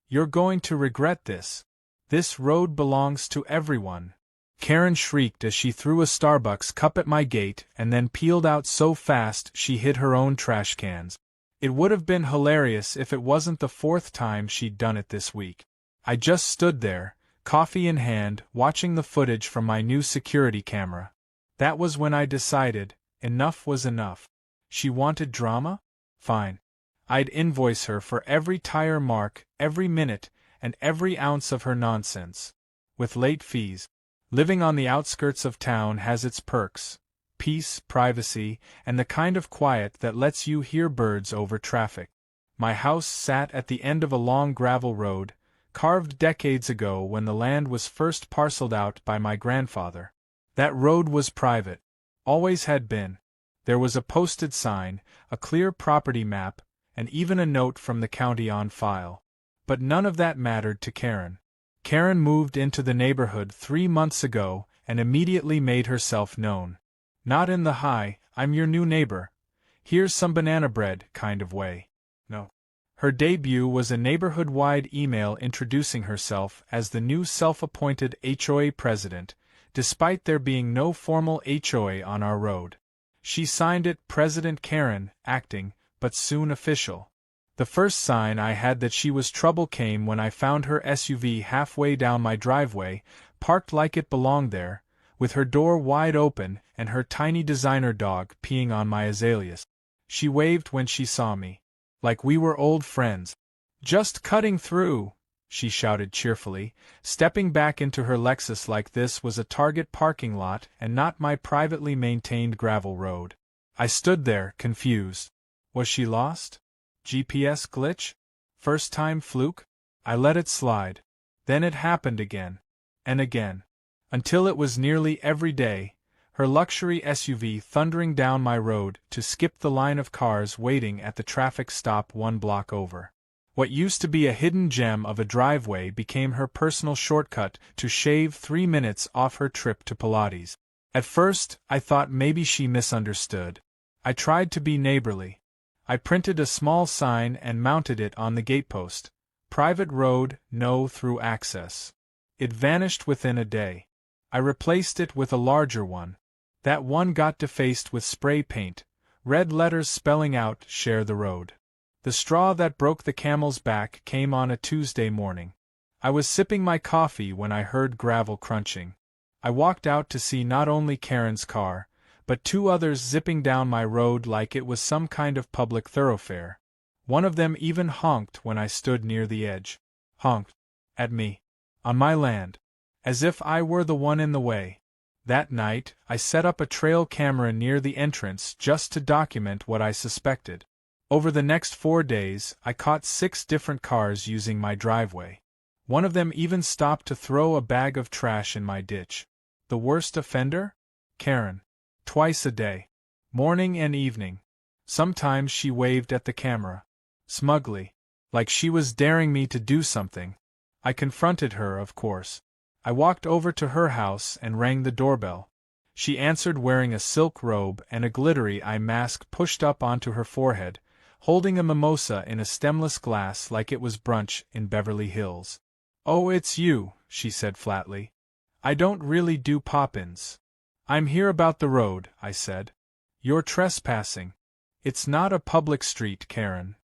You're going to regret this. This road belongs to everyone." Karen shrieked as she threw a Starbucks cup at my gate and then peeled out so fast she hit her own trash cans. It would have been hilarious if it wasn't the fourth time she'd done it this week. I just stood there, coffee in hand, watching the footage from my new security camera. That was when I decided, enough was enough. She wanted drama? Fine. I'd invoice her for every tire mark, every minute, and every ounce of her nonsense. With late fees. Living on the outskirts of town has its perks: peace, privacy, and the kind of quiet that lets you hear birds over traffic. My house sat at the end of a long gravel road, carved decades ago when the land was first parceled out by my grandfather. That road was private. Always had been. There was a posted sign, a clear property map, and even a note from the county on file. But none of that mattered to Karen. Karen moved into the neighborhood 3 months ago and immediately made herself known. Not in the "hi, I'm your new neighbor, here's some banana bread" kind of way. No. Her debut was a neighborhood-wide email introducing herself as the new self-appointed HOA president, despite there being no formal HOA on our road. She signed it President Karen, acting, but soon official. The first sign I had that she was trouble came when I found her SUV halfway down my driveway, parked like it belonged there, with her door wide open and her tiny designer dog peeing on my azaleas. She waved when she saw me. Like we were old friends. "Just cutting through," she shouted cheerfully, stepping back into her Lexus like this was a Target parking lot and not my privately maintained gravel road. I stood there, confused. Was she lost? GPS glitch? First-time fluke? I let it slide. Then it happened again. And again. Until it was nearly every day, her luxury SUV thundering down my road to skip the line of cars waiting at the traffic stop 1 block over. What used to be a hidden gem of a driveway became her personal shortcut to shave 3 minutes off her trip to Pilates. At first, I thought maybe she misunderstood. I tried to be neighborly. I printed a small sign and mounted it on the gatepost. "Private road, no through access." It vanished within a day. I replaced it with a larger one. That one got defaced with spray paint, red letters spelling out "Share the road." The straw that broke the camel's back came on a Tuesday morning. I was sipping my coffee when I heard gravel crunching. I walked out to see not only Karen's car, but 2 others zipping down my road like it was some kind of public thoroughfare. One of them even honked when I stood near the edge. Honked. At me. On my land. As if I were the one in the way. That night, I set up a trail camera near the entrance just to document what I suspected. Over the next 4 days, I caught 6 different cars using my driveway. One of them even stopped to throw a bag of trash in my ditch. The worst offender? Karen. Twice a day. Morning and evening. Sometimes she waved at the camera. Smugly. Like she was daring me to do something. I confronted her, of course. I walked over to her house and rang the doorbell. She answered wearing a silk robe and a glittery eye mask pushed up onto her forehead, holding a mimosa in a stemless glass like it was brunch in Beverly Hills. "Oh, it's you," she said flatly. "I don't really do pop-ins." "I'm here about the road," I said. "You're trespassing." "It's not a public street, Karen."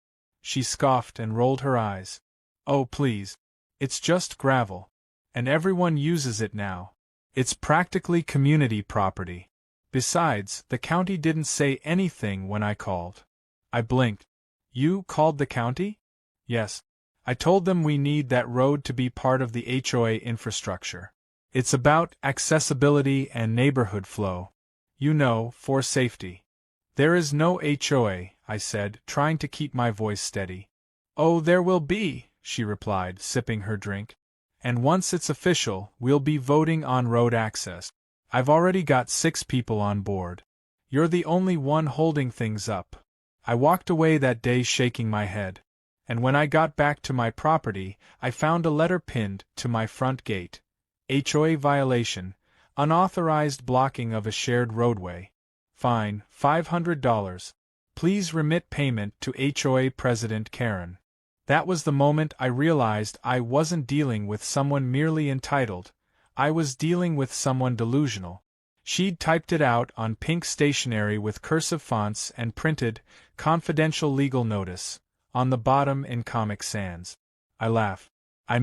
She scoffed and rolled her eyes. "Oh, please. It's just gravel. And everyone uses it now. It's practically community property. Besides, the county didn't say anything when I called." I blinked. "You called the county?" "Yes. I told them we need that road to be part of the HOA infrastructure. It's about accessibility and neighborhood flow. You know, for safety." "There is no HOA," I said, trying to keep my voice steady. "Oh, there will be," she replied, sipping her drink. "And once it's official, we'll be voting on road access. I've already got 6 people on board. You're the only one holding things up." I walked away that day shaking my head. And when I got back to my property, I found a letter pinned to my front gate. HOA violation, unauthorized blocking of a shared roadway. Fine, $500. Please remit payment to HOA President Karen. That was the moment I realized I wasn't dealing with someone merely entitled, I was dealing with someone delusional. She'd typed it out on pink stationery with cursive fonts and printed, "Confidential legal notice," on the bottom in Comic Sans. I laughed. I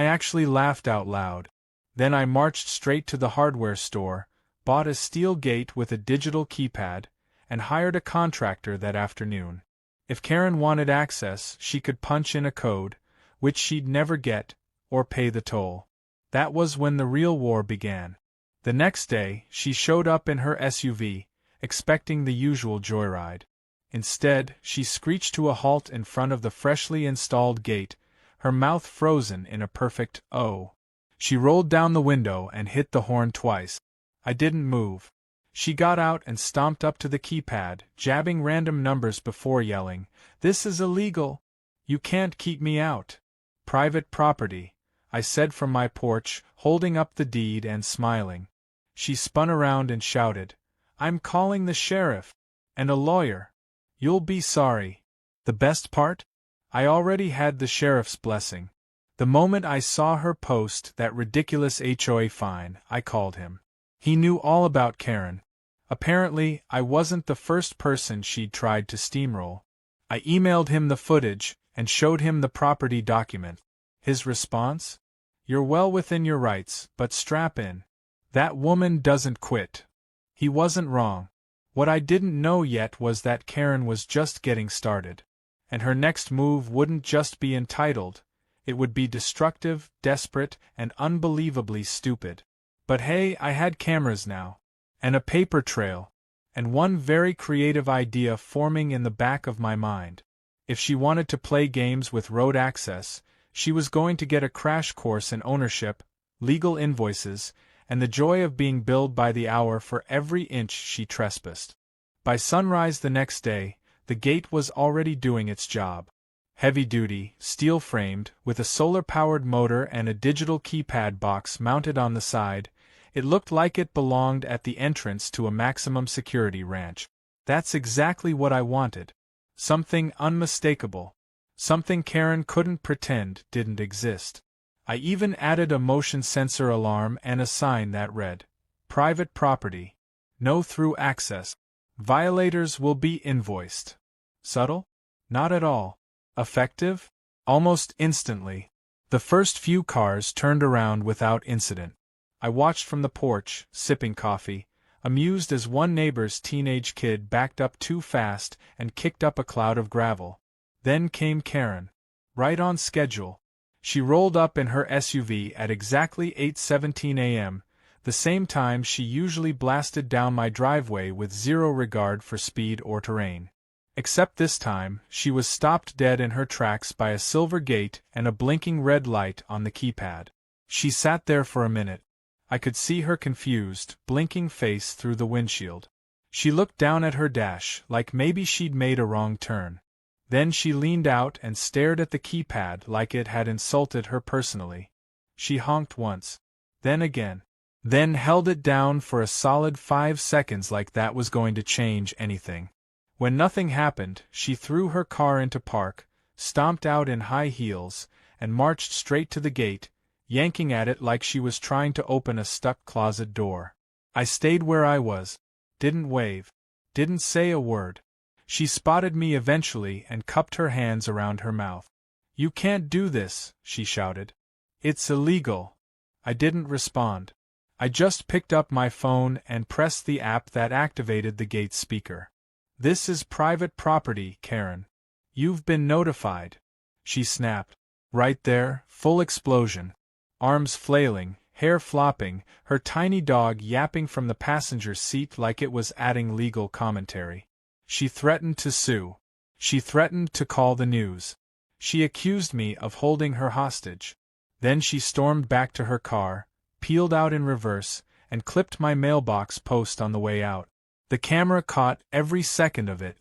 actually laughed out loud. Then I marched straight to the hardware store, bought a steel gate with a digital keypad, and hired a contractor that afternoon. If Karen wanted access, she could punch in a code, which she'd never get, or pay the toll. That was when the real war began. The next day, she showed up in her SUV, expecting the usual joyride. Instead, she screeched to a halt in front of the freshly installed gate, her mouth frozen in a perfect O. She rolled down the window and hit the horn twice. I didn't move. She got out and stomped up to the keypad, jabbing random numbers before yelling, "This is illegal! You can't keep me out!" "Private property," I said from my porch, holding up the deed and smiling. She spun around and shouted, "I'm calling the sheriff! And a lawyer! You'll be sorry!" The best part? I already had the sheriff's blessing. The moment I saw her post that ridiculous HOA fine, I called him. He knew all about Karen. Apparently, I wasn't the first person she'd tried to steamroll. I emailed him the footage and showed him the property document. His response? "You're well within your rights, but strap in. That woman doesn't quit." He wasn't wrong. What I didn't know yet was that Karen was just getting started. And her next move wouldn't just be entitled, it would be destructive, desperate, and unbelievably stupid. But hey, I had cameras now. And a paper trail. And one very creative idea forming in the back of my mind. If she wanted to play games with road access, she was going to get a crash course in ownership, legal invoices, and the joy of being billed by the hour for every inch she trespassed. By sunrise the next day, the gate was already doing its job. Heavy-duty, steel-framed, with a solar-powered motor and a digital keypad box mounted on the side, it looked like it belonged at the entrance to a maximum security ranch. That's exactly what I wanted. Something unmistakable. Something Karen couldn't pretend didn't exist. I even added a motion sensor alarm and a sign that read, "Private property. No through access. Violators will be invoiced." Subtle? Not at all. Effective? Almost instantly. The first few cars turned around without incident. I watched from the porch, sipping coffee, amused as one neighbor's teenage kid backed up too fast and kicked up a cloud of gravel. Then came Karen. Right on schedule. She rolled up in her SUV at exactly 8:17 a.m., the same time she usually blasted down my driveway with zero regard for speed or terrain. Except this time, she was stopped dead in her tracks by a silver gate and a blinking red light on the keypad. She sat there for a minute. I could see her confused, blinking face through the windshield. She looked down at her dash, like maybe she'd made a wrong turn. Then she leaned out and stared at the keypad like it had insulted her personally. She honked once. Then again. Then held it down for a solid 5 seconds like that was going to change anything. When nothing happened, she threw her car into park, stomped out in high heels, and marched straight to the gate, yanking at it like she was trying to open a stuck closet door. I stayed where I was. Didn't wave. Didn't say a word. She spotted me eventually and cupped her hands around her mouth. "You can't do this," she shouted. "It's illegal." I didn't respond. I just picked up my phone and pressed the app that activated the gate speaker. "This is private property, Karen. You've been notified." She snapped. Right there, full explosion. Arms flailing, hair flopping, her tiny dog yapping from the passenger seat like it was adding legal commentary. She threatened to sue. She threatened to call the news. She accused me of holding her hostage. Then she stormed back to her car, peeled out in reverse, and clipped my mailbox post on the way out. The camera caught every second of it.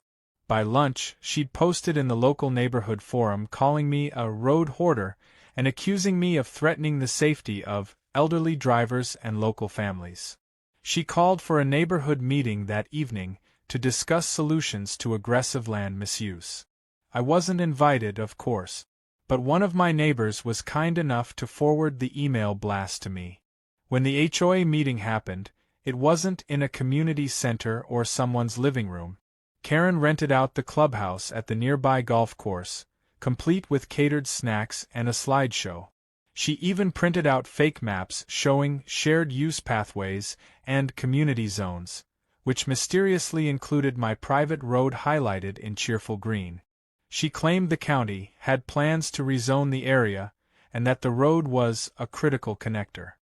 By lunch, she'd posted in the local neighborhood forum calling me a road hoarder and accusing me of threatening the safety of elderly drivers and local families. She called for a neighborhood meeting that evening to discuss solutions to aggressive land misuse. I wasn't invited, of course. but one of my neighbors was kind enough to forward the email blast to me. When the HOA meeting happened, it wasn't in a community center or someone's living room. Karen rented out the clubhouse at the nearby golf course, complete with catered snacks and a slideshow. She even printed out fake maps showing shared use pathways and community zones, which mysteriously included my private road highlighted in cheerful green. She claimed the county had plans to rezone the area and that the road was a critical connector.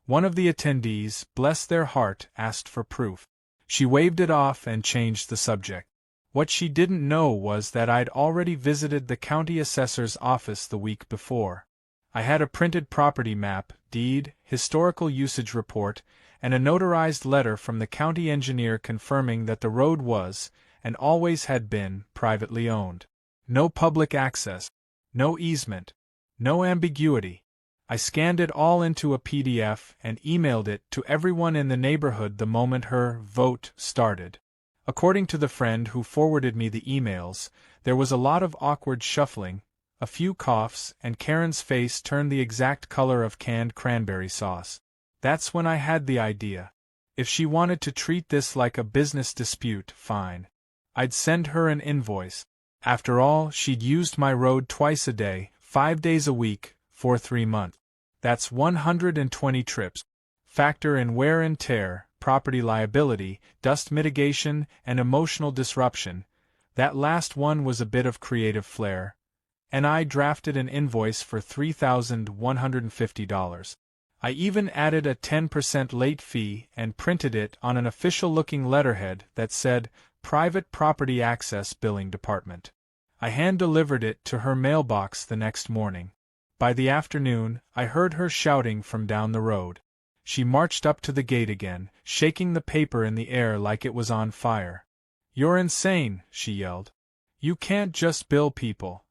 One of the attendees, bless their heart, asked for proof. She waved it off and changed the subject. What she didn't know was that I'd already visited the county assessor's office the week before. I had a printed property map, deed, historical usage report, and a notarized letter from the county engineer confirming that the road was, and always had been, privately owned. No public access, no easement, no ambiguity. I scanned it all into a PDF and emailed it to everyone in the neighborhood the moment her vote started. According to the friend who forwarded me the emails, there was a lot of awkward shuffling, a few coughs, and Karen's face turned the exact color of canned cranberry sauce. That's when I had the idea. If she wanted to treat this like a business dispute, fine. I'd send her an invoice. After all, she'd used my road twice a day, 5 days a week, for 3 months. That's 120 trips. Factor in wear and tear, property liability, dust mitigation, and emotional disruption. That last one was a bit of creative flair. And I drafted an invoice for $3,150. I even added a 10% late fee and printed it on an official-looking letterhead that said, Private Property Access Billing Department. I hand-delivered it to her mailbox the next morning. By the afternoon, I heard her shouting from down the road. She marched up to the gate again, shaking the paper in the air like it was on fire. "You're insane," she yelled. "You can't just bill people."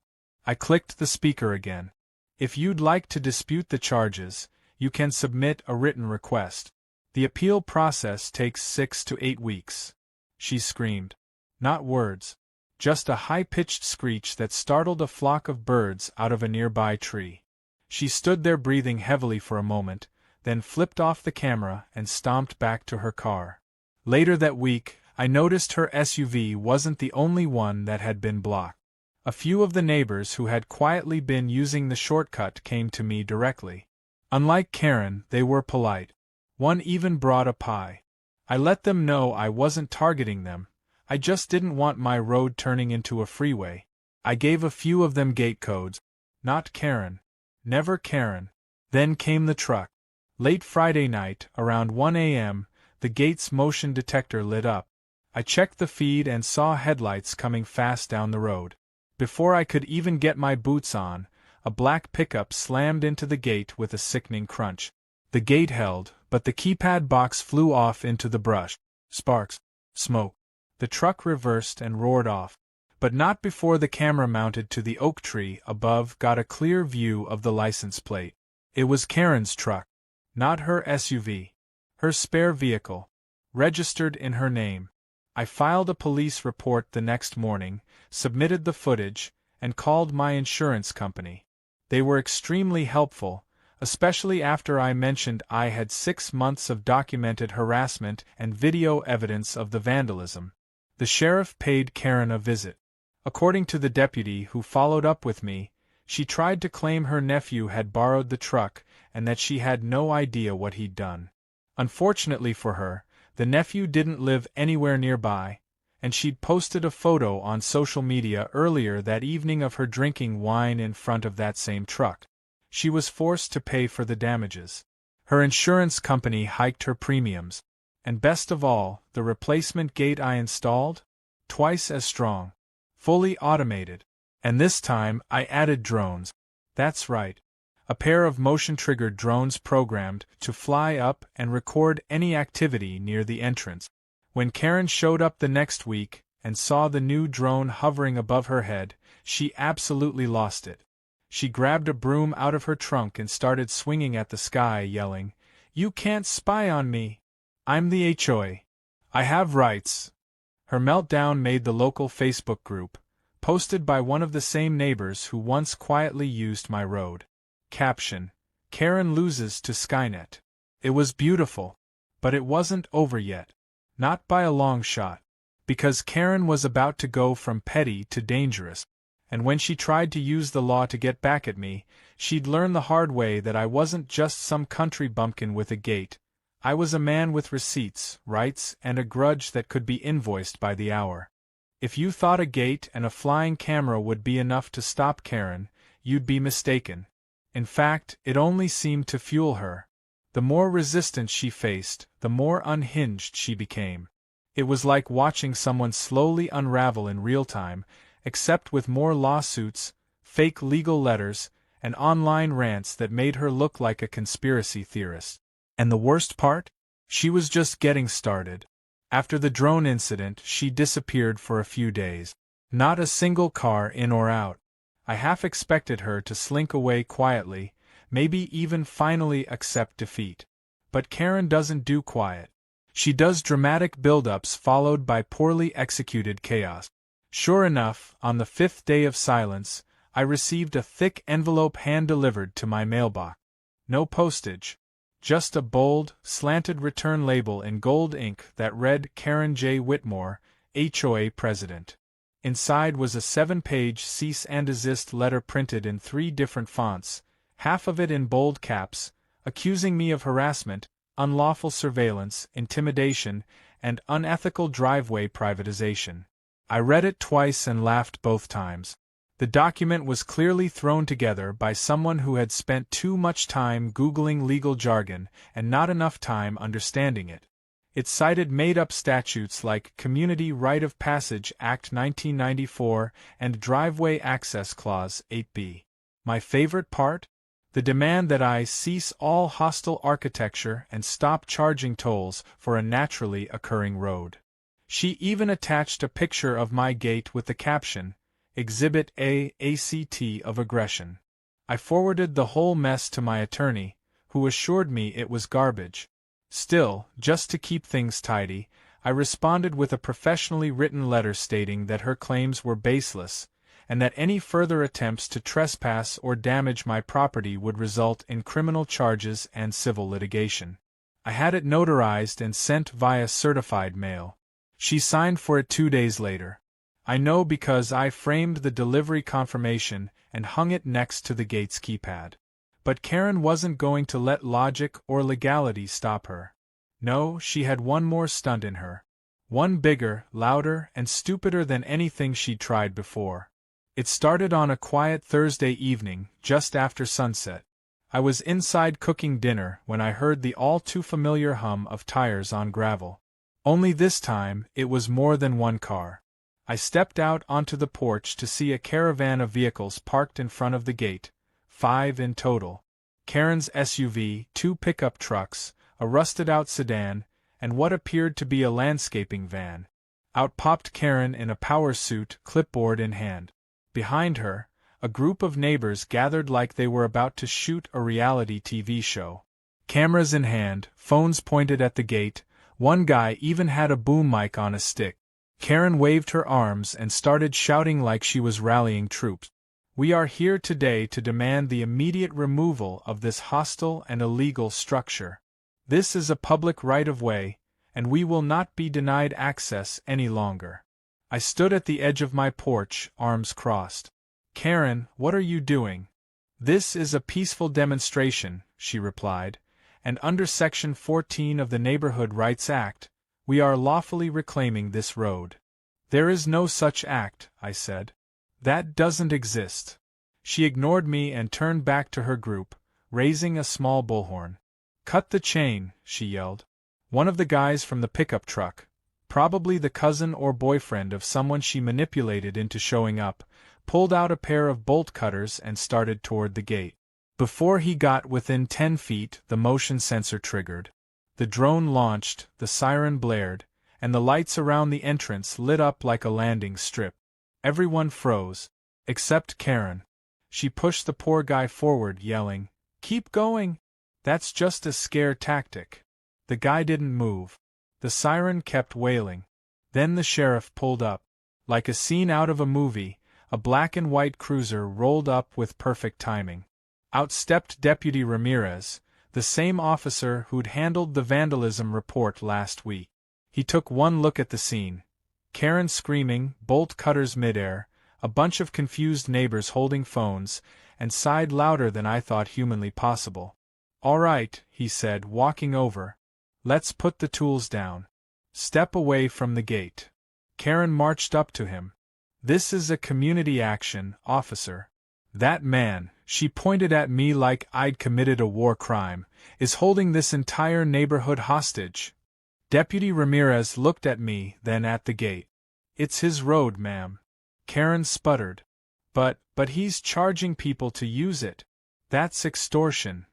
I clicked the speaker again. "If you'd like to dispute the charges, you can submit a written request. The appeal process takes 6 to 8 weeks. She screamed. Not words. Just a high-pitched screech that startled a flock of birds out of a nearby tree. She stood there breathing heavily for a moment, then flipped off the camera and stomped back to her car. Later that week, I noticed her SUV wasn't the only one that had been blocked. A few of the neighbors who had quietly been using the shortcut came to me directly. Unlike Karen, they were polite. One even brought a pie. I let them know I wasn't targeting them. I just didn't want my road turning into a freeway. I gave a few of them gate codes. Not Karen. Never Karen. Then came the truck. Late Friday night, around 1 a.m., the gate's motion detector lit up. I checked the feed and saw headlights coming fast down the road. Before I could even get my boots on, a black pickup slammed into the gate with a sickening crunch. The gate held, but the keypad box flew off into the brush. Sparks. Smoke. The truck reversed and roared off. But not before the camera mounted to the oak tree above got a clear view of the license plate. It was Karen's truck. Not her SUV. Her spare vehicle. Registered in her name. I filed a police report the next morning, submitted the footage, and called my insurance company. They were extremely helpful, especially after I mentioned I had 6 months of documented harassment and video evidence of the vandalism. The sheriff paid Karen a visit. According to the deputy who followed up with me, she tried to claim her nephew had borrowed the truck and that she had no idea what he'd done. Unfortunately for her, the nephew didn't live anywhere nearby, and she'd posted a photo on social media earlier that evening of her drinking wine in front of that same truck. She was forced to pay for the damages. Her insurance company hiked her premiums. And best of all, the replacement gate I installed? Twice as strong. Fully automated. And this time, I added drones. That's right. A pair of motion-triggered drones programmed to fly up and record any activity near the entrance. When Karen showed up the next week and saw the new drone hovering above her head, she absolutely lost it. She grabbed a broom out of her trunk and started swinging at the sky, yelling, "You can't spy on me! I'm the HOA. I have rights." Her meltdown made the local Facebook group, posted by one of the same neighbors who once quietly used my road. Caption: Karen loses to Skynet. It was beautiful. But it wasn't over yet. Not by a long shot. Because Karen was about to go from petty to dangerous. And when she tried to use the law to get back at me, she'd learn the hard way that I wasn't just some country bumpkin with a gate. I was a man with receipts, rights, and a grudge that could be invoiced by the hour. If you thought a gate and a flying camera would be enough to stop Karen, you'd be mistaken. In fact, it only seemed to fuel her. The more resistance she faced, the more unhinged she became. It was like watching someone slowly unravel in real time, except with more lawsuits, fake legal letters, and online rants that made her look like a conspiracy theorist. And the worst part? She was just getting started. After the drone incident, she disappeared for a few days. Not a single car in or out. I half expected her to slink away quietly, maybe even finally accept defeat. But Karen doesn't do quiet. She does dramatic build-ups followed by poorly executed chaos. Sure enough, on the 5th day of silence, I received a thick envelope hand-delivered to my mailbox. No postage. Just a bold, slanted return label in gold ink that read Karen J. Whitmore, HOA President. Inside was a 7-page cease and desist letter printed in 3 different fonts, half of it in bold caps, accusing me of harassment, unlawful surveillance, intimidation, and unethical driveway privatization. I read it twice and laughed both times. The document was clearly thrown together by someone who had spent too much time Googling legal jargon and not enough time understanding it. It cited made-up statutes like Community Right of Passage Act 1994 and Driveway Access Clause 8b. My favorite part? The demand that I cease all hostile architecture and stop charging tolls for a naturally occurring road. She even attached a picture of my gate with the caption, Exhibit A, ACT of aggression. I forwarded the whole mess to my attorney, who assured me it was garbage. Still, just to keep things tidy, I responded with a professionally written letter stating that her claims were baseless, and that any further attempts to trespass or damage my property would result in criminal charges and civil litigation. I had it notarized and sent via certified mail. She signed for it 2 days later. I know because I framed the delivery confirmation and hung it next to the gate's keypad. But Karen wasn't going to let logic or legality stop her. No, she had one more stunt in her. One bigger, louder, and stupider than anything she'd tried before. It started on a quiet Thursday evening, just after sunset. I was inside cooking dinner when I heard the all-too-familiar hum of tires on gravel. Only this time, it was more than one car. I stepped out onto the porch to see a caravan of vehicles parked in front of the gate, 5 in total. Karen's SUV, 2 pickup trucks, a rusted-out sedan, and what appeared to be a landscaping van. Out popped Karen in a power suit, clipboard in hand. Behind her, a group of neighbors gathered like they were about to shoot a reality TV show. Cameras in hand, phones pointed at the gate, one guy even had a boom mic on a stick. Karen waved her arms and started shouting like she was rallying troops. We are here today to demand the immediate removal of this hostile and illegal structure. This is a public right-of-way, and we will not be denied access any longer. I stood at the edge of my porch, arms crossed. Karen, what are you doing? This is a peaceful demonstration, she replied, and under Section 14 of the Neighborhood Rights Act, we are lawfully reclaiming this road. There is no such act, I said. That doesn't exist. She ignored me and turned back to her group, raising a small bullhorn. Cut the chain, she yelled. One of the guys from the pickup truck, probably the cousin or boyfriend of someone she manipulated into showing up, pulled out a pair of bolt cutters and started toward the gate. Before he got within 10 feet, the motion sensor triggered. The drone launched, the siren blared, and the lights around the entrance lit up like a landing strip. Everyone froze, except Karen. She pushed the poor guy forward, yelling, "Keep going! That's just a scare tactic." The guy didn't move. The siren kept wailing. Then the sheriff pulled up. Like a scene out of a movie, A black and white cruiser rolled up with perfect timing. Out stepped Deputy Ramirez, the same officer who'd handled the vandalism report last week. He took one look at the scene. Karen screaming, bolt cutters midair, a bunch of confused neighbors holding phones, and sighed louder than I thought humanly possible. "All right," he said, walking over. "Let's put the tools down. Step away from the gate." Karen marched up to him. "This is a community action, officer. That man," she pointed at me like I'd committed a war crime, "is holding this entire neighborhood hostage." Deputy Ramirez looked at me, then at the gate. "It's his road, ma'am." Karen sputtered. But he's charging people to use it. That's extortion."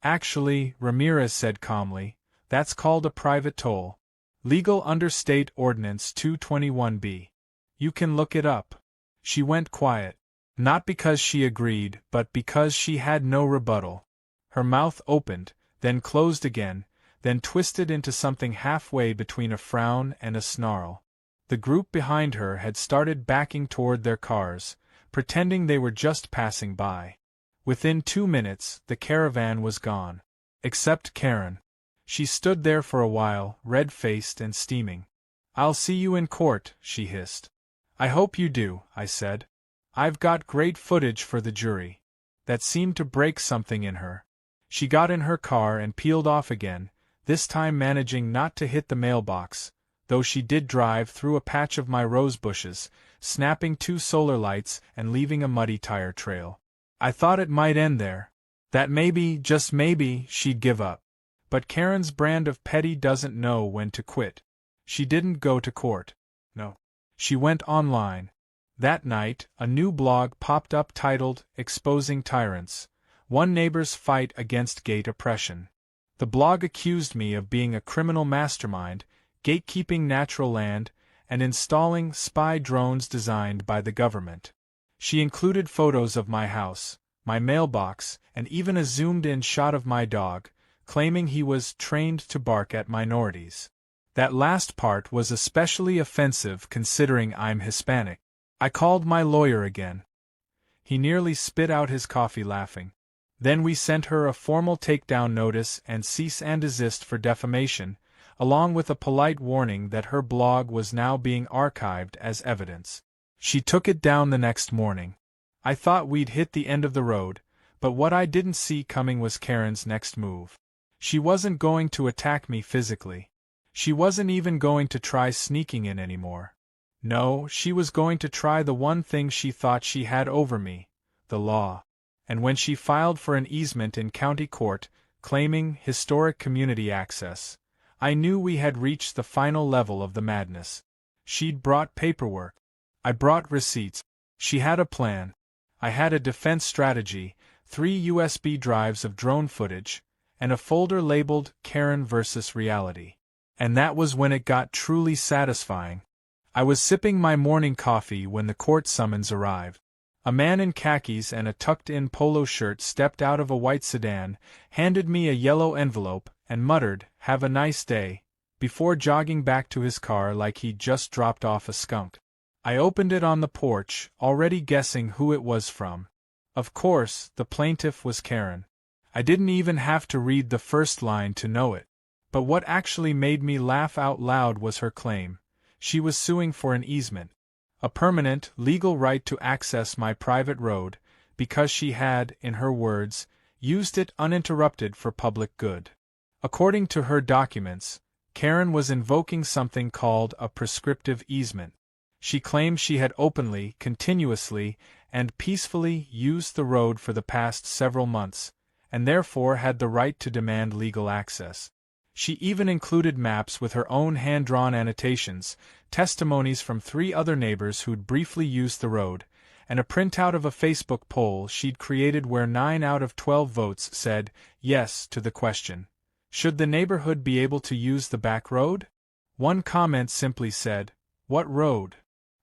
"Actually," Ramirez said calmly, "that's called a private toll. Legal under State Ordinance 221B. You can look it up." She went quiet. Not because she agreed, but because she had no rebuttal. Her mouth opened, then closed again, then twisted into something halfway between a frown and a snarl. The group behind her had started backing toward their cars, pretending they were just passing by. Within 2 minutes, the caravan was gone. Except Karen. She stood there for a while, red-faced and steaming. "I'll see you in court," she hissed. "I hope you do," I said. "I've got great footage for the jury." That seemed to break something in her. She got in her car and peeled off again, this time managing not to hit the mailbox, though she did drive through a patch of my rose bushes, snapping 2 solar lights and leaving a muddy tire trail. I thought it might end there. That maybe, just maybe, she'd give up. But Karen's brand of petty doesn't know when to quit. She didn't go to court. No. She went online. That night, a new blog popped up titled, "Exposing Tyrants: One Neighbor's Fight Against Gate Oppression." The blog accused me of being a criminal mastermind, gatekeeping natural land, and installing spy drones designed by the government. She included photos of my house, my mailbox, and even a zoomed-in shot of my dog, claiming he was trained to bark at minorities. That last part was especially offensive considering I'm Hispanic. I called my lawyer again. He nearly spit out his coffee laughing. Then we sent her a formal takedown notice and cease and desist for defamation, along with a polite warning that her blog was now being archived as evidence. She took it down the next morning. I thought we'd hit the end of the road, but what I didn't see coming was Karen's next move. She wasn't going to attack me physically. She wasn't even going to try sneaking in anymore. No, she was going to try the one thing she thought she had over me, the law. And when she filed for an easement in county court, claiming historic community access, I knew we had reached the final level of the madness. She'd brought paperwork. I brought receipts. She had a plan. I had a defense strategy, 3 USB drives of drone footage, and a folder labeled Karen vs. Reality. And that was when it got truly satisfying. I was sipping my morning coffee when the court summons arrived. A man in khakis and a tucked-in polo shirt stepped out of a white sedan, handed me a yellow envelope, and muttered, "Have a nice day," before jogging back to his car like he'd just dropped off a skunk. I opened it on the porch, already guessing who it was from. Of course, the plaintiff was Karen. I didn't even have to read the first line to know it. But what actually made me laugh out loud was her claim. She was suing for an easement, a permanent, legal right to access my private road, because she had, in her words, used it uninterrupted for public good. According to her documents, Karen was invoking something called a prescriptive easement. She claimed she had openly, continuously, and peacefully used the road for the past several months, and therefore had the right to demand legal access. She even included maps with her own hand-drawn annotations, testimonies from 3 other neighbors who'd briefly used the road, and a printout of a Facebook poll she'd created where 9 out of 12 votes said yes to the question, "Should the neighborhood be able to use the back road?" One comment simply said, "What road?"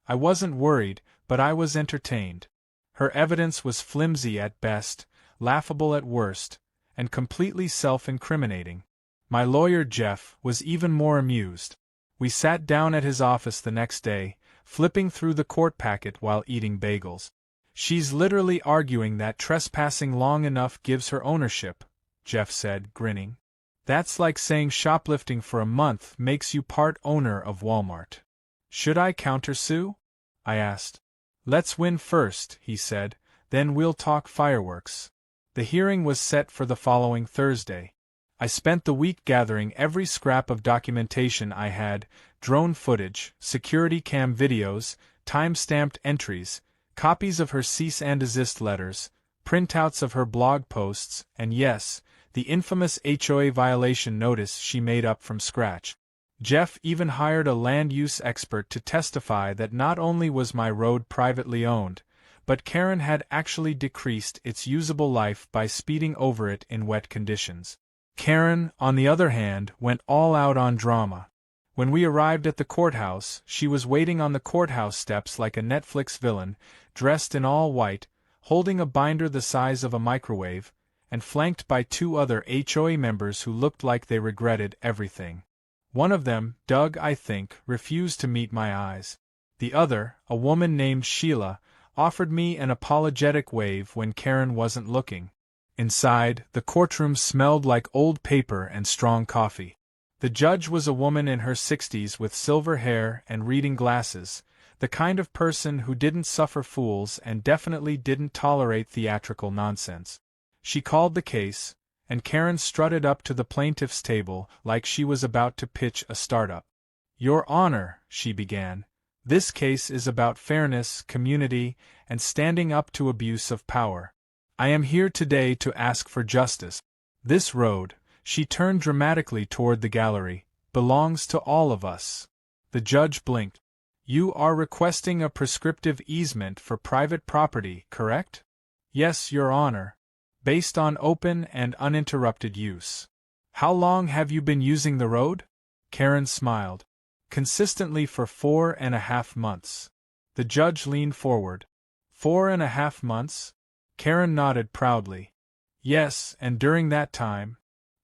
I wasn't worried, but I was entertained. Her evidence was flimsy at best, laughable at worst, and completely self-incriminating. My lawyer, Jeff, was even more amused. We sat down at his office the next day, flipping through the court packet while eating bagels. "She's literally arguing that trespassing long enough gives her ownership," Jeff said, grinning. "That's like saying shoplifting for a month makes you part owner of Walmart." "Should I countersue?" I asked. "Let's win first," he said, "then we'll talk fireworks." The hearing was set for the following Thursday. I spent the week gathering every scrap of documentation I had: drone footage, security cam videos, time-stamped entries, copies of her cease and desist letters, printouts of her blog posts, and yes, the infamous HOA violation notice she made up from scratch. Jeff even hired a land use expert to testify that not only was my road privately owned, but Karen had actually decreased its usable life by speeding over it in wet conditions. Karen, on the other hand, went all out on drama. When we arrived at the courthouse, she was waiting on the courthouse steps like a Netflix villain, dressed in all white, holding a binder the size of a microwave, and flanked by 2 other HOA members who looked like they regretted everything. One of them, Doug I think, refused to meet my eyes. The other, a woman named Sheila, offered me an apologetic wave when Karen wasn't looking. Inside, the courtroom smelled like old paper and strong coffee. The judge was a woman in her 60s with silver hair and reading glasses, the kind of person who didn't suffer fools and definitely didn't tolerate theatrical nonsense. She called the case, and Karen strutted up to the plaintiff's table like she was about to pitch a startup. "Your Honor," she began, "this case is about fairness, community, and standing up to abuse of power. I am here today to ask for justice. This road," she turned dramatically toward the gallery, "belongs to all of us." The judge blinked. "You are requesting a prescriptive easement for private property, correct?" "Yes, Your Honor. Based on open and uninterrupted use." "How long have you been using the road?" Karen smiled. "Consistently for 4.5 months." The judge leaned forward. 4.5 months? Karen nodded proudly. "Yes, and during that time—"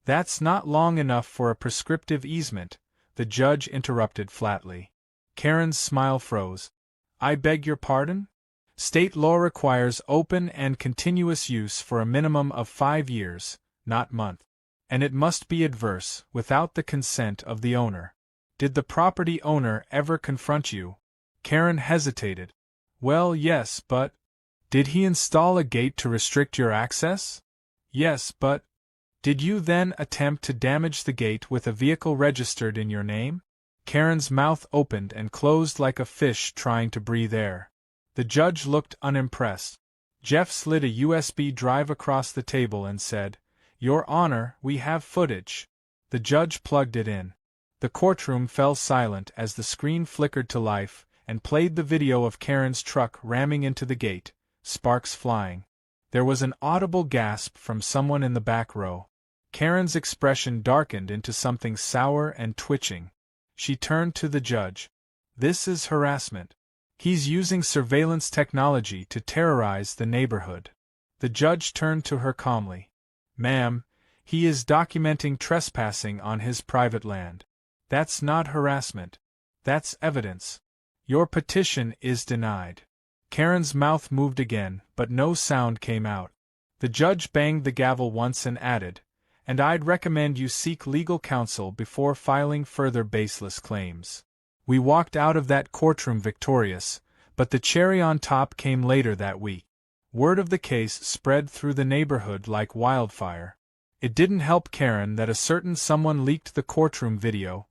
"That's not long enough for a prescriptive easement," the judge interrupted flatly. Karen's smile froze. "I beg your pardon? State law requires open and continuous use for a minimum of 5 years, not month. And it must be adverse, without the consent of the owner. Did the property owner ever confront you?" Karen hesitated. "Well, yes, but—" "Did he install a gate to restrict your access?" "Yes, but—" "Did you then attempt to damage the gate with a vehicle registered in your name?" Karen's mouth opened and closed like a fish trying to breathe air. The judge looked unimpressed. Jeff slid a USB drive across the table and said, "Your Honor, we have footage." The judge plugged it in. The courtroom fell silent as the screen flickered to life and played the video of Karen's truck ramming into the gate, sparks flying. There was an audible gasp from someone in the back row. Karen's expression darkened into something sour and twitching. She turned to the judge. "This is harassment. He's using surveillance technology to terrorize the neighborhood." The judge turned to her calmly. "Ma'am, he is documenting trespassing on his private land. That's not harassment. That's evidence. Your petition is denied." Karen's mouth moved again, but no sound came out. The judge banged the gavel once and added, "And I'd recommend you seek legal counsel before filing further baseless claims." We walked out of that courtroom victorious, but the cherry on top came later that week. Word of the case spread through the neighborhood like wildfire. It didn't help Karen that a certain someone leaked the courtroom video,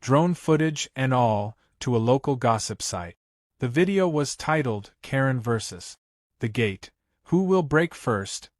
drone footage and all, to a local gossip site. The video was titled Karen vs. The Gate, Who Will Break First?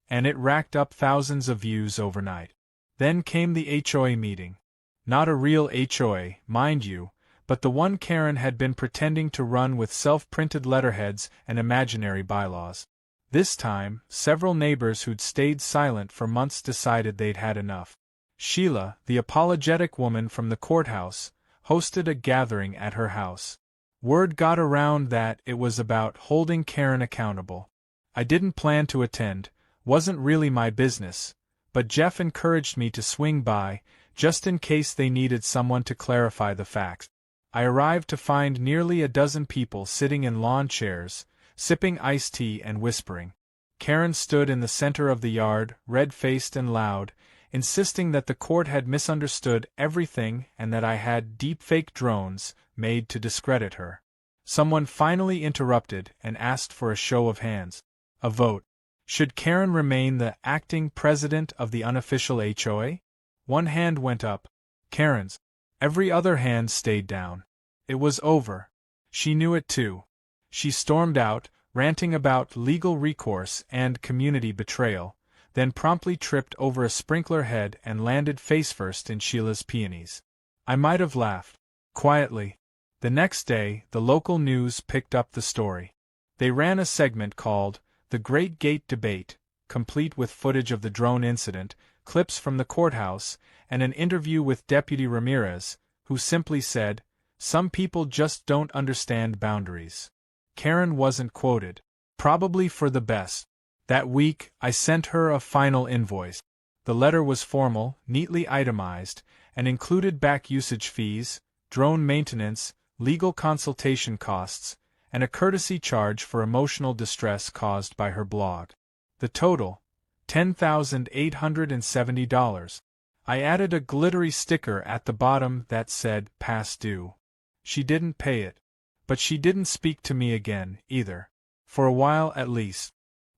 And it racked up thousands of views overnight. Then came the HOA meeting. Not a real HOA, mind you, but the one Karen had been pretending to run with self-printed letterheads and imaginary bylaws. This time, several neighbors who'd stayed silent for months decided they'd had enough. Sheila, the apologetic woman from the courthouse, hosted a gathering at her house. Word got around that it was about holding Karen accountable. I didn't plan to attend, wasn't really my business, but Jeff encouraged me to swing by, just in case they needed someone to clarify the facts. I arrived to find nearly a dozen people sitting in lawn chairs, sipping iced tea and whispering. Karen stood in the center of the yard, red-faced and loud, insisting that the court had misunderstood everything and that I had deepfake drones made to discredit her. Someone finally interrupted and asked for a show of hands. A vote. Should Karen remain the acting president of the unofficial HOA? One hand went up. Karen's. Every other hand stayed down. It was over. She knew it too. She stormed out, ranting about legal recourse and community betrayal, then promptly tripped over a sprinkler head and landed face-first in Sheila's peonies. I might have laughed. Quietly. The next day, the local news picked up the story. They ran a segment called The Great Gate Debate, complete with footage of the drone incident, clips from the courthouse, and an interview with Deputy Ramirez, who simply said, "Some people just don't understand boundaries." Karen wasn't quoted. Probably for the best. That week, I sent her a final invoice. The letter was formal, neatly itemized, and included back usage fees, drone maintenance, legal consultation costs, and a courtesy charge for emotional distress caused by her blog. The total, $10,870. I added a glittery sticker at the bottom that said, "Past due." She didn't pay it. But she didn't speak to me again, either. For a while at least.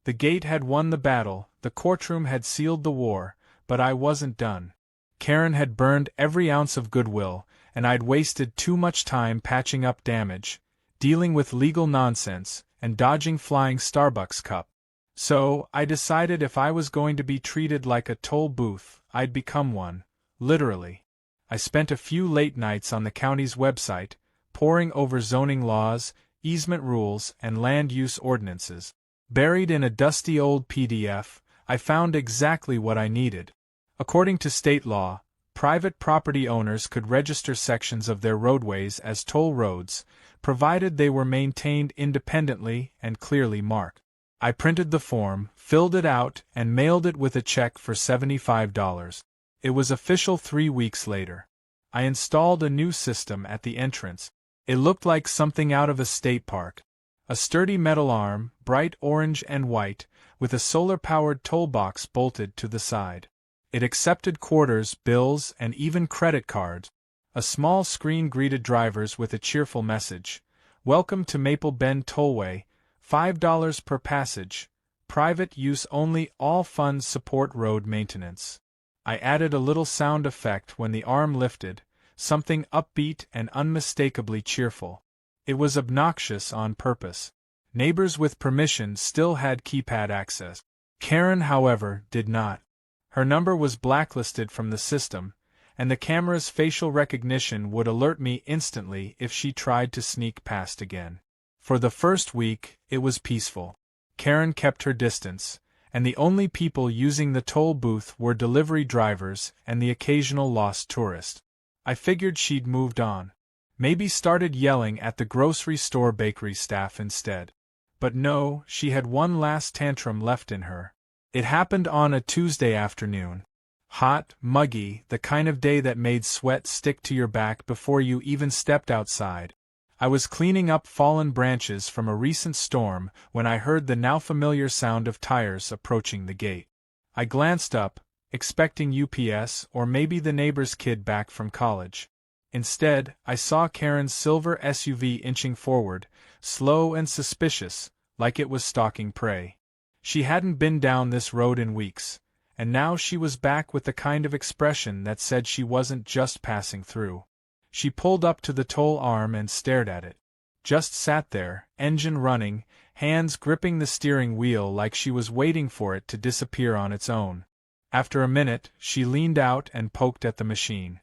The gate had won the battle, the courtroom had sealed the war, but I wasn't done. Karen had burned every ounce of goodwill, and I'd wasted too much time patching up damage, dealing with legal nonsense, and dodging flying Starbucks cup. So, I decided if I was going to be treated like a toll booth, I'd become one, literally. I spent a few late nights on the county's website, poring over zoning laws, easement rules, and land use ordinances. Buried in a dusty old PDF, I found exactly what I needed. According to state law, private property owners could register sections of their roadways as toll roads, provided they were maintained independently and clearly marked. I printed the form, filled it out, and mailed it with a check for $75. It was official 3 weeks later. I installed a new system at the entrance. It looked like something out of a state park. A sturdy metal arm, bright orange and white, with a solar-powered toll box bolted to the side. It accepted quarters, bills, and even credit cards. A small screen greeted drivers with a cheerful message. "Welcome to Maple Bend Tollway, $5 per passage, private use only, all funds support road maintenance." I added a little sound effect when the arm lifted, something upbeat and unmistakably cheerful. It was obnoxious on purpose. Neighbors with permission still had keypad access. Karen, however, did not. Her number was blacklisted from the system, and the camera's facial recognition would alert me instantly if she tried to sneak past again. For the first week, it was peaceful. Karen kept her distance, and the only people using the toll booth were delivery drivers and the occasional lost tourist. I figured she'd moved on. Maybe started yelling at the grocery store bakery staff instead. But no, she had one last tantrum left in her. It happened on a Tuesday afternoon. Hot, muggy, the kind of day that made sweat stick to your back before you even stepped outside. I was cleaning up fallen branches from a recent storm when I heard the now familiar sound of tires approaching the gate. I glanced up, expecting UPS or maybe the neighbor's kid back from college. Instead, I saw Karen's silver SUV inching forward, slow and suspicious, like it was stalking prey. She hadn't been down this road in weeks, and now she was back with the kind of expression that said she wasn't just passing through. She pulled up to the toll arm and stared at it. Just sat there, engine running, hands gripping the steering wheel like she was waiting for it to disappear on its own. After a minute, she leaned out and poked at the machine.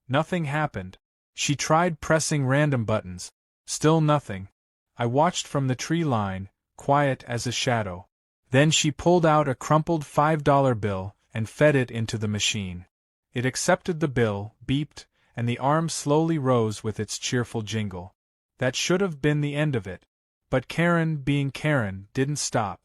Nothing happened. She tried pressing random buttons. Still nothing. I watched from the tree line, quiet as a shadow. Then she pulled out a crumpled $5 bill and fed it into the machine. It accepted the bill, beeped, and the arm slowly rose with its cheerful jingle. That should have been the end of it. But Karen, being Karen, didn't stop.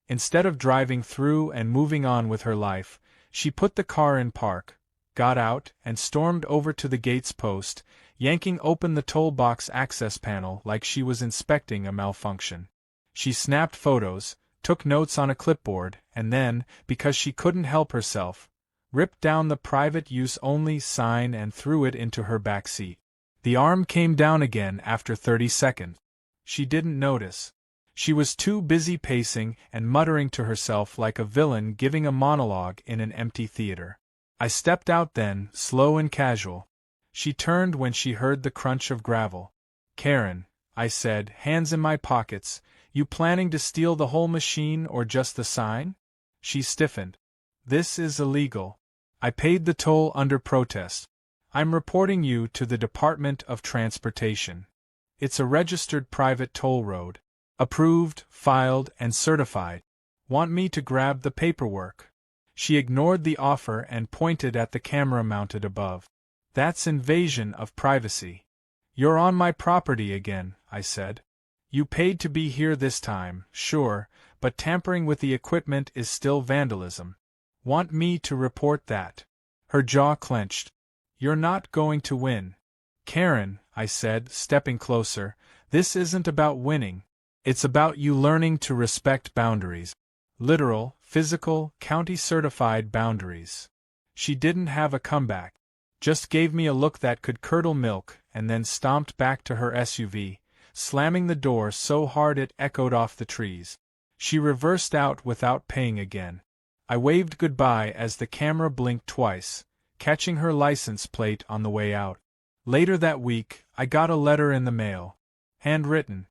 Instead of driving through and moving on with her life, she put the car in park, got out, and stormed over to the gate's post, yanking open the toll box access panel like she was inspecting a malfunction. She snapped photos, took notes on a clipboard, and then, because she couldn't help herself, ripped down the private use only sign and threw it into her back seat. The arm came down again after 30 seconds. She didn't notice. She was too busy pacing and muttering to herself like a villain giving a monologue in an empty theater. I stepped out then, slow and casual. She turned when she heard the crunch of gravel. "Karen," I said, hands in my pockets, "you planning to steal the whole machine or just the sign?" She stiffened. "This is illegal. I paid the toll under protest. I'm reporting you to the Department of Transportation. It's a registered private toll road. Approved, filed, and certified. Want me to grab the paperwork?" She ignored the offer and pointed at the camera mounted above. "That's invasion of privacy." "You're on my property again," I said. "You paid to be here this time, sure, but tampering with the equipment is still vandalism. Want me to report that?" Her jaw clenched. "You're not going to win." "Karen," I said, stepping closer, "this isn't about winning. It's about you learning to respect boundaries. Literal, physical, county-certified boundaries." She didn't have a comeback. Just gave me a look that could curdle milk, and then stomped back to her SUV, slamming the door so hard it echoed off the trees. She reversed out without paying again. I waved goodbye as the camera blinked twice, catching her license plate on the way out. Later that week, I got a letter in the mail. Handwritten.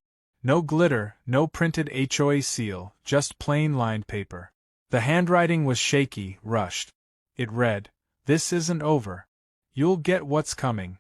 No glitter, no printed HOA seal, just plain lined paper. The handwriting was shaky, rushed. It read, "This isn't over. You'll get what's coming."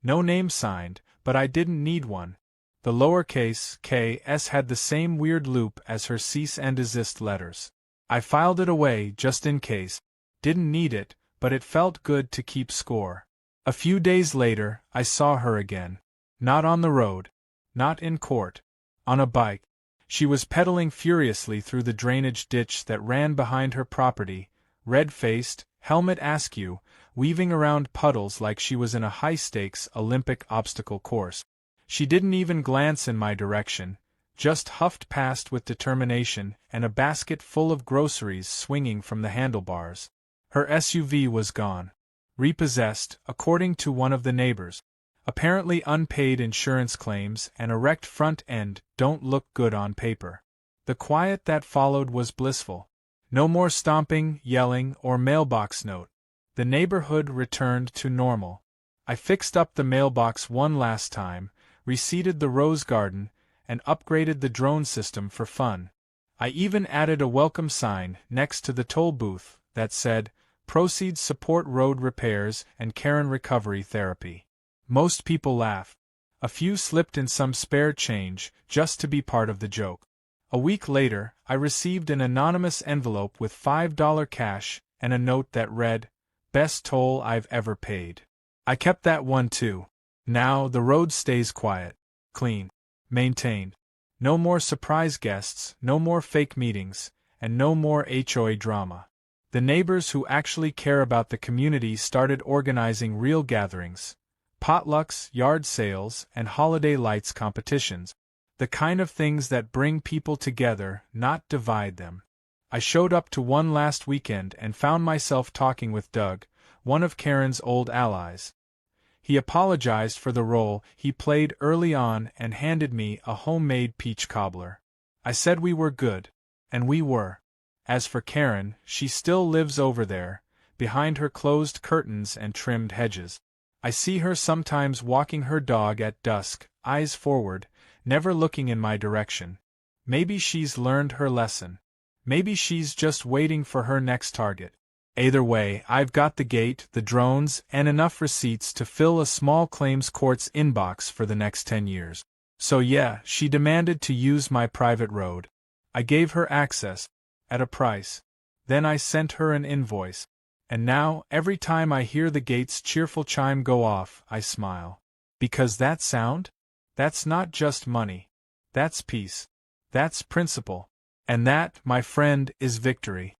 No name signed, but I didn't need one. The lowercase k.s had the same weird loop as her cease and desist letters. I filed it away just in case. Didn't need it, but it felt good to keep score. A few days later, I saw her again. Not on the road. Not in court. On a bike. She was pedaling furiously through the drainage ditch that ran behind her property, red-faced, helmet askew, weaving around puddles like she was in a high-stakes Olympic obstacle course. She didn't even glance in my direction, just huffed past with determination and a basket full of groceries swinging from the handlebars. Her SUV was gone. Repossessed, according to one of the neighbors. Apparently unpaid insurance claims and a wrecked front end don't look good on paper. The quiet that followed was blissful. No more stomping, yelling, or mailbox note. The neighborhood returned to normal. I fixed up the mailbox one last time, reseeded the rose garden, and upgraded the drone system for fun. I even added a welcome sign next to the toll booth that said, "Proceeds support road repairs and Karen recovery therapy." Most people laughed. A few slipped in some spare change, just to be part of the joke. A week later, I received an anonymous envelope with $5 cash and a note that read, "Best toll I've ever paid." I kept that one too. Now the road stays quiet, clean, maintained. No more surprise guests, no more fake meetings, and no more HOA drama. The neighbors who actually care about the community started organizing real gatherings. Potlucks, yard sales, and holiday lights competitions. The kind of things that bring people together, not divide them. I showed up to one last weekend and found myself talking with Doug, one of Karen's old allies. He apologized for the role he played early on and handed me a homemade peach cobbler. I said we were good. And we were. As for Karen, she still lives over there, behind her closed curtains and trimmed hedges. I see her sometimes walking her dog at dusk, eyes forward, never looking in my direction. Maybe she's learned her lesson. Maybe she's just waiting for her next target. Either way, I've got the gate, the drones, and enough receipts to fill a small claims court's inbox for the next 10 years. So yeah, she demanded to use my private road. I gave her access. At a price. Then I sent her an invoice. And now, every time I hear the gate's cheerful chime go off, I smile. Because that sound? That's not just money. That's peace. That's principle. And that, my friend, is victory.